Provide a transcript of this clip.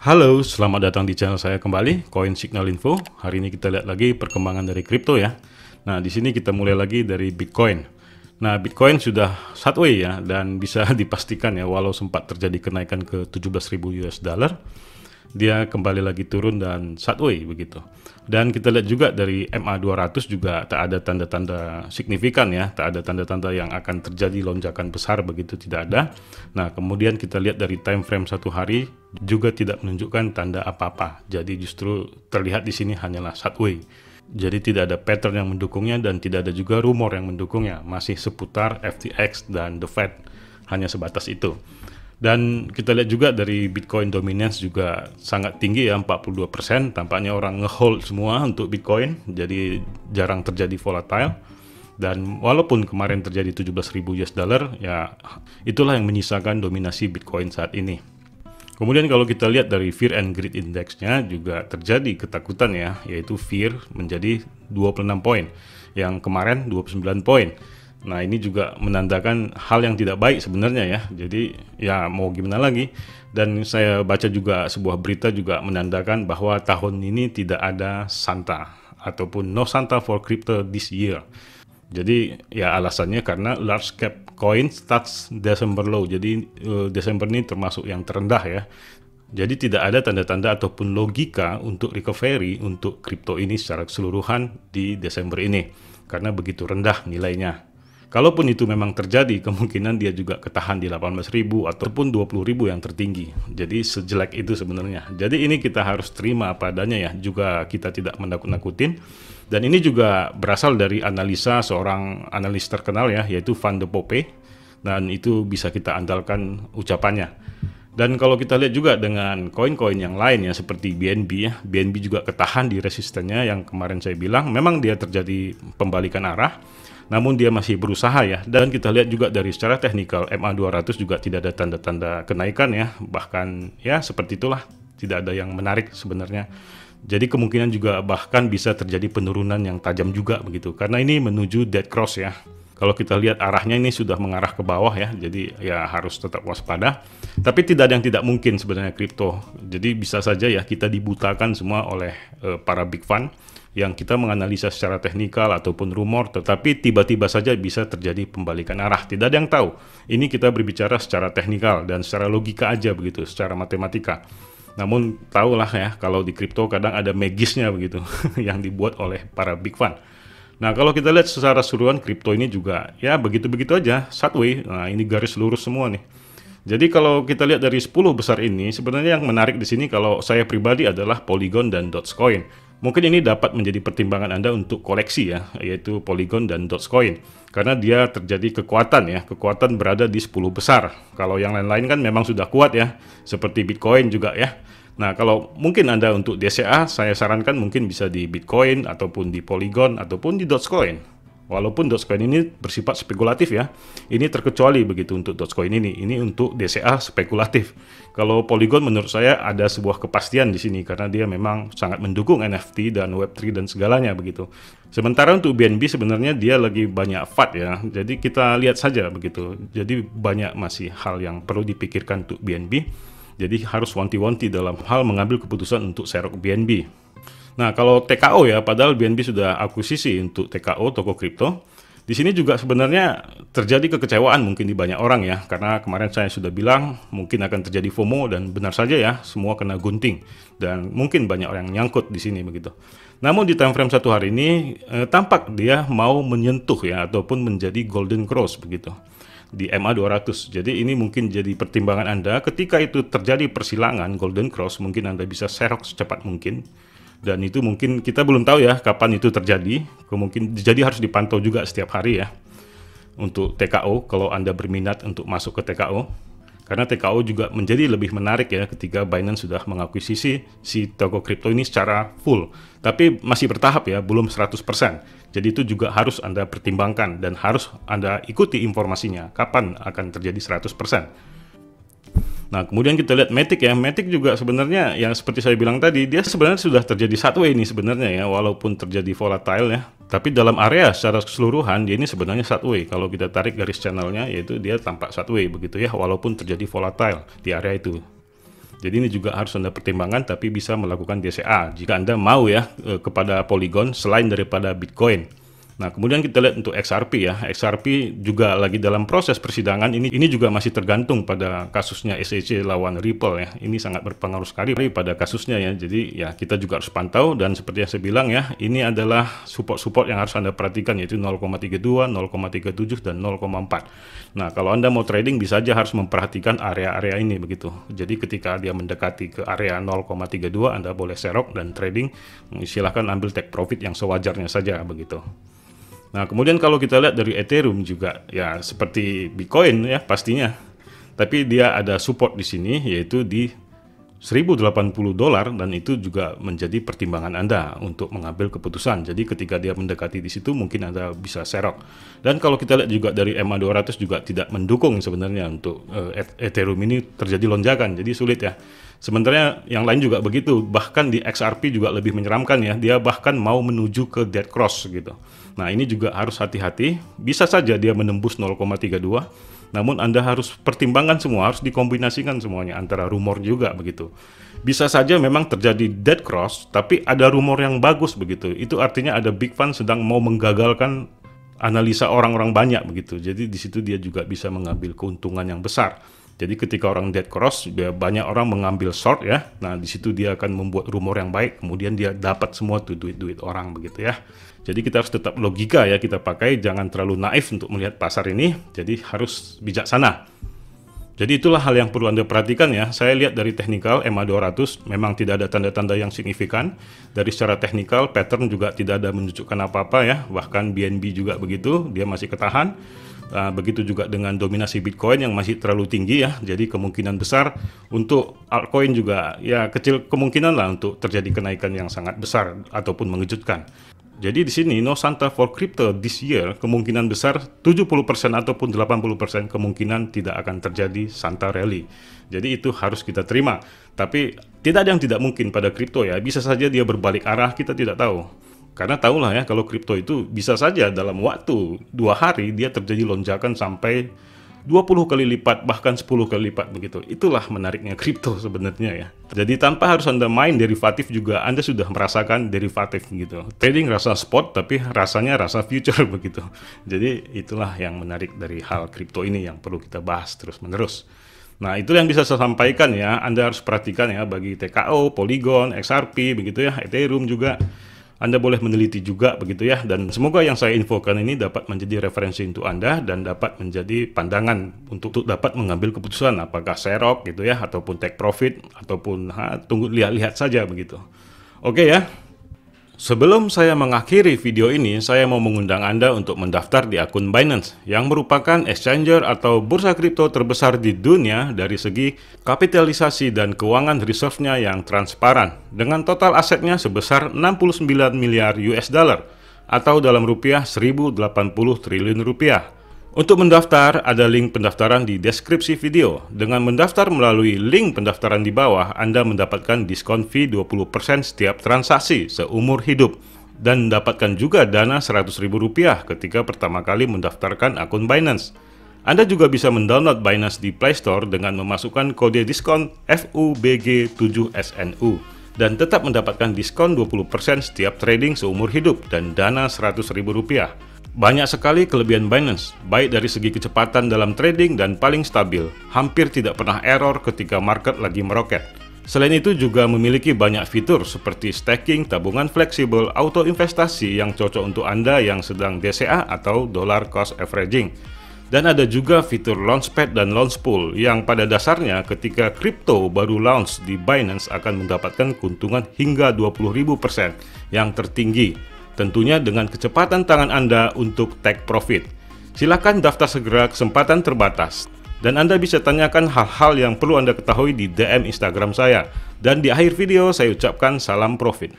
Halo, selamat datang di channel saya kembali, Coin Signal Info. Hari ini kita lihat lagi perkembangan dari kripto ya. Nah, di sini kita mulai lagi dari Bitcoin. Nah, Bitcoin sudah sideways ya, dan bisa dipastikan ya, walau sempat terjadi kenaikan ke 17.000 US dollar, dia kembali lagi turun dan sideways begitu. Dan kita lihat juga dari MA200 juga tak ada tanda-tanda signifikan ya, tak ada tanda-tanda yang akan terjadi lonjakan besar begitu, tidak ada. Nah, kemudian kita lihat dari time frame satu hari juga tidak menunjukkan tanda apa-apa. Jadi justru terlihat di sini hanyalah sideways. Jadi tidak ada pattern yang mendukungnya dan tidak ada juga rumor yang mendukungnya. Masih seputar FTX dan The Fed, hanya sebatas itu. Dan kita lihat juga dari Bitcoin dominance juga sangat tinggi ya, 42%. Tampaknya orang ngehold semua untuk Bitcoin, jadi jarang terjadi volatile. Dan walaupun kemarin terjadi 17.000 US dollar, ya itulah yang menyisakan dominasi Bitcoin saat ini. Kemudian kalau kita lihat dari Fear and Greed Index-nya juga terjadi ketakutan ya, yaitu Fear menjadi 26 poin, yang kemarin 29 poin. Nah, ini juga menandakan hal yang tidak baik sebenarnya ya. Jadi ya mau gimana lagi. Dan saya baca juga sebuah berita juga menandakan bahwa tahun ini tidak ada Santa ataupun no Santa for crypto this year. Jadi ya alasannya karena large cap coin starts December low. Jadi Desember ini termasuk yang terendah ya. Jadi tidak ada tanda-tanda ataupun logika untuk recovery untuk kripto ini secara keseluruhan di Desember ini. Karena begitu rendah nilainya. Kalaupun itu memang terjadi, kemungkinan dia juga ketahan di 18.000 ataupun 20.000 yang tertinggi. Jadi sejelek itu sebenarnya. Jadi ini kita harus terima apa adanya ya. Juga kita tidak menakut-nakutin. Dan ini juga berasal dari analisa seorang analis terkenal ya, yaitu Van de Poppe. Dan itu bisa kita andalkan ucapannya. Dan kalau kita lihat juga dengan koin-koin yang lain ya, seperti BNB ya. BNB juga ketahan di resistennya yang kemarin saya bilang. Memang dia terjadi pembalikan arah. Namun dia masih berusaha ya, dan kita lihat juga dari secara teknikal MA200 juga tidak ada tanda-tanda kenaikan ya, bahkan ya seperti itulah, tidak ada yang menarik sebenarnya. Jadi kemungkinan juga bahkan bisa terjadi penurunan yang tajam juga begitu, karena ini menuju dead cross ya. Kalau kita lihat arahnya ini sudah mengarah ke bawah ya, jadi ya harus tetap waspada. Tapi tidak ada yang tidak mungkin sebenarnya kripto. Jadi bisa saja ya kita dibutakan semua oleh para big fund yang kita menganalisa secara teknikal ataupun rumor, tetapi tiba-tiba saja bisa terjadi pembalikan arah. Tidak ada yang tahu. Ini kita berbicara secara teknikal dan secara logika aja begitu, secara matematika. Namun tahulah ya, kalau di kripto kadang ada magisnya begitu yang dibuat oleh para big fund. Nah, kalau kita lihat secara keseluruhan kripto ini juga ya begitu-begitu aja, sideways. Nah, ini garis lurus semua nih. Jadi kalau kita lihat dari 10 besar ini, sebenarnya yang menarik di sini kalau saya pribadi adalah Polygon dan Dogecoin. Mungkin ini dapat menjadi pertimbangan Anda untuk koleksi ya, yaitu Polygon dan Dogecoin. Karena dia terjadi kekuatan ya, kekuatan berada di 10 besar. Kalau yang lain-lain kan memang sudah kuat ya, seperti Bitcoin juga ya. Nah, kalau mungkin Anda untuk DCA, saya sarankan mungkin bisa di Bitcoin, ataupun di Polygon, ataupun di Dogecoin. Walaupun Dogecoin ini bersifat spekulatif ya, ini terkecuali begitu untuk Dogecoin ini untuk DCA spekulatif. Kalau Polygon menurut saya ada sebuah kepastian di sini karena dia memang sangat mendukung NFT dan Web3 dan segalanya begitu. Sementara untuk BNB sebenarnya dia lagi banyak FUD ya, jadi kita lihat saja begitu. Jadi banyak masih hal yang perlu dipikirkan untuk BNB. Jadi harus wanti-wanti dalam hal mengambil keputusan untuk serok BNB. Nah, kalau TKO ya, padahal BNB sudah akuisisi untuk TKO, toko kripto. Di sini juga sebenarnya terjadi kekecewaan mungkin di banyak orang ya, karena kemarin saya sudah bilang mungkin akan terjadi FOMO dan benar saja ya, semua kena gunting dan mungkin banyak orang yang nyangkut di sini begitu. Namun di time frame satu hari ini tampak dia mau menyentuh ya ataupun menjadi golden cross begitu di MA200. Jadi ini mungkin jadi pertimbangan Anda ketika itu terjadi persilangan golden cross, mungkin Anda bisa serok secepat mungkin. Dan itu mungkin kita belum tahu ya kapan itu terjadi. Mungkin jadi harus dipantau juga setiap hari ya untuk TKO kalau Anda berminat untuk masuk ke TKO. Karena TKO juga menjadi lebih menarik ya ketika Binance sudah mengakuisisi si toko kripto ini secara full. Tapi masih bertahap ya, belum 100%. Jadi itu juga harus Anda pertimbangkan dan harus Anda ikuti informasinya kapan akan terjadi 100%. Nah, kemudian kita lihat Matic ya. Matic juga sebenarnya yang seperti saya bilang tadi, dia sebenarnya sudah terjadi sideways ini sebenarnya ya, walaupun terjadi volatile ya. Tapi dalam area secara keseluruhan dia ini sebenarnya sideways. Kalau kita tarik garis channelnya, yaitu dia tampak sideways begitu ya, walaupun terjadi volatile di area itu. Jadi ini juga harus Anda pertimbangkan, tapi bisa melakukan DCA jika Anda mau ya kepada Polygon selain daripada Bitcoin. Nah, kemudian kita lihat untuk XRP ya. XRP juga lagi dalam proses persidangan. Ini juga masih tergantung pada kasusnya SEC lawan Ripple ya. Ini sangat berpengaruh sekali pada kasusnya ya. Jadi ya kita juga harus pantau, dan seperti yang saya bilang ya, ini adalah support-support yang harus Anda perhatikan, yaitu 0,32, 0,37 dan 0,4. Nah, kalau Anda mau trading bisa aja harus memperhatikan area-area ini begitu. Jadi ketika dia mendekati ke area 0,32, Anda boleh serok dan trading. Silahkan ambil take profit yang sewajarnya saja begitu. Nah, kemudian kalau kita lihat dari Ethereum juga ya seperti Bitcoin ya pastinya. Tapi dia ada support di sini yaitu di $1.080, dan itu juga menjadi pertimbangan Anda untuk mengambil keputusan. Jadi ketika dia mendekati di situ mungkin Anda bisa serok. Dan kalau kita lihat juga dari MA200 juga tidak mendukung sebenarnya untuk Ethereum ini terjadi lonjakan. Jadi sulit ya. Sebenarnya yang lain juga begitu, bahkan di XRP juga lebih menyeramkan ya, dia bahkan mau menuju ke dead cross gitu. Nah, ini juga harus hati-hati, bisa saja dia menembus 0,32, namun Anda harus pertimbangkan semua, harus dikombinasikan semuanya, antara rumor juga begitu. Bisa saja memang terjadi dead cross, tapi ada rumor yang bagus begitu, itu artinya ada big fund sedang mau menggagalkan analisa orang-orang banyak begitu, jadi di situ dia juga bisa mengambil keuntungan yang besar. Jadi ketika orang dead cross, banyak orang mengambil short ya. Nah, di situ dia akan membuat rumor yang baik, kemudian dia dapat semua tuh duit-duit orang begitu ya. Jadi kita harus tetap logika ya kita pakai, jangan terlalu naif untuk melihat pasar ini. Jadi harus bijaksana. Jadi itulah hal yang perlu Anda perhatikan ya. Saya lihat dari teknikal MA200 memang tidak ada tanda-tanda yang signifikan. Dari secara teknikal pattern juga tidak ada menunjukkan apa-apa ya. Bahkan BNB juga begitu, dia masih ketahan. Begitu juga dengan dominasi Bitcoin yang masih terlalu tinggi ya, jadi kemungkinan besar untuk altcoin juga ya kecil kemungkinan lah untuk terjadi kenaikan yang sangat besar ataupun mengejutkan. Jadi di sini No Santa for Crypto this year kemungkinan besar 70% ataupun 80% kemungkinan tidak akan terjadi Santa Rally. Jadi itu harus kita terima. Tapi tidak ada yang tidak mungkin pada kripto ya, bisa saja dia berbalik arah, kita tidak tahu. Karena tahulah ya, kalau kripto itu bisa saja dalam waktu 2 hari dia terjadi lonjakan sampai 20 kali lipat, bahkan 10 kali lipat begitu. Itulah menariknya kripto sebenarnya ya. Jadi tanpa harus Anda main derivatif juga, Anda sudah merasakan derivatif gitu. Trading rasa spot, tapi rasanya rasa future begitu. Jadi itulah yang menarik dari hal kripto ini yang perlu kita bahas terus-menerus. Nah, itu yang bisa saya sampaikan ya. Anda harus perhatikan ya bagi TKO, Polygon, XRP begitu ya, Ethereum juga. Anda boleh meneliti juga begitu ya, dan semoga yang saya infokan ini dapat menjadi referensi untuk Anda dan dapat menjadi pandangan untuk dapat mengambil keputusan apakah serok gitu ya, ataupun take profit, ataupun tunggu lihat-lihat saja begitu. Oke ya. Sebelum saya mengakhiri video ini, saya mau mengundang Anda untuk mendaftar di akun Binance, yang merupakan exchanger atau bursa kripto terbesar di dunia dari segi kapitalisasi dan keuangan reserve-nya yang transparan, dengan total asetnya sebesar 69 miliar US dollar, atau dalam rupiah 1080 triliun rupiah. Untuk mendaftar, ada link pendaftaran di deskripsi video. Dengan mendaftar melalui link pendaftaran di bawah, Anda mendapatkan diskon fee 20% setiap transaksi seumur hidup. Dan mendapatkan juga dana Rp100.000 ketika pertama kali mendaftarkan akun Binance. Anda juga bisa mendownload Binance di Play Store dengan memasukkan kode diskon FUBG7SNU. Dan tetap mendapatkan diskon 20% setiap trading seumur hidup dan dana Rp100.000. Banyak sekali kelebihan Binance, baik dari segi kecepatan dalam trading dan paling stabil, hampir tidak pernah error ketika market lagi meroket. Selain itu juga memiliki banyak fitur seperti staking, tabungan fleksibel, auto investasi yang cocok untuk Anda yang sedang DCA atau dollar cost averaging. Dan ada juga fitur Launchpad dan Launchpool yang pada dasarnya ketika kripto baru launch di Binance akan mendapatkan keuntungan hingga 20.000% yang tertinggi. Tentunya dengan kecepatan tangan Anda untuk take profit. Silakan daftar segera, kesempatan terbatas. Dan Anda bisa tanyakan hal-hal yang perlu Anda ketahui di DM Instagram saya. Dan di akhir video saya ucapkan salam profit.